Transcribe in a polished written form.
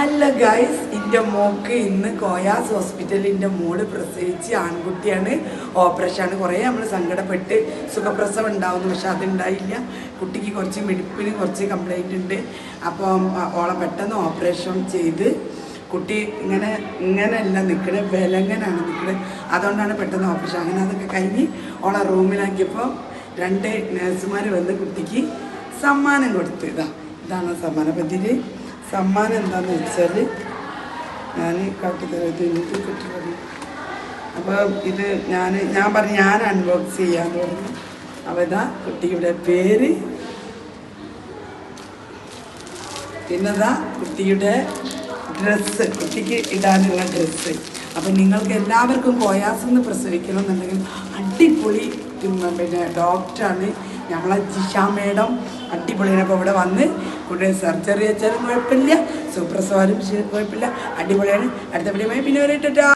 Hello guys, എൻ്റെ mock ഇന്ന് കോയാസ് ഹോസ്പിറ്റലിൻ്റെ മോള് പ്രസവിച്ച് ആൺകുട്ടിയാണ്. ഓപ്പറേഷനാണ്. കുറേ നമ്മൾ സങ്കടപ്പെട്ട് സുഖപ്രസവം ഉണ്ടാവുന്നു, പക്ഷെ അതുണ്ടായില്ല. കുട്ടിക്ക് കുറച്ച് മിടിപ്പിന് കുറച്ച് കംപ്ലൈൻ്റ് ഉണ്ട്. അപ്പം ഓളെ പെട്ടെന്ന് ഓപ്പറേഷൻ ചെയ്ത് കുട്ടി ഇങ്ങനെയല്ല നിൽക്കണത്, വിലങ്ങനാണ് നിൽക്കണത്. അതുകൊണ്ടാണ് പെട്ടെന്ന് ഓപ്പറേഷൻ. അങ്ങനെ അതൊക്കെ കഴിഞ്ഞ് ഓളെ റൂമിലാക്കിയപ്പോൾ 2 നേഴ്സുമാർ വന്ന് കുട്ടിക്ക് സമ്മാനം കൊടുത്തു. ഇതാണ് സമ്മാനം. അപ്പം ഇതിൽ സമ്മാനം എന്താണെന്ന് വെച്ചാൽ ഞാൻ കാട്ടിത്തരത് എനിക്ക് കിട്ടുന്നത്. അപ്പോൾ ഇത് ഞാൻ പറഞ്ഞു ഞാൻ അൺബോക്സ് ചെയ്യാന്ന് പറഞ്ഞു. അപ്പോൾ ഇതാ കുട്ടിയുടെ പേര്, പിന്നെതാ കുട്ടിയുടെ ഡ്രസ്സ്, കുട്ടിക്ക് ഇടാനുള്ള ഡ്രസ്സ്. അപ്പം നിങ്ങൾക്ക് എല്ലാവർക്കും കോയാസിന്ന് പ്രസവിക്കണമെന്നുണ്ടെങ്കിൽ അടിപൊളി പിന്നെ ഡോക്ടറാണ് ഞങ്ങളെ ജിഷ മേഡം. അടിപൊളിയാണ്. അപ്പോൾ ഇവിടെ വന്ന് കൂടെ സർജറി വെച്ചാലും കുഴപ്പമില്ല, സുപ്രസവാലും കുഴപ്പമില്ല, അടിപൊളിയാണ്. അടുത്ത വീഡിയോയുമായി പിന്നെ വരട്ടെ.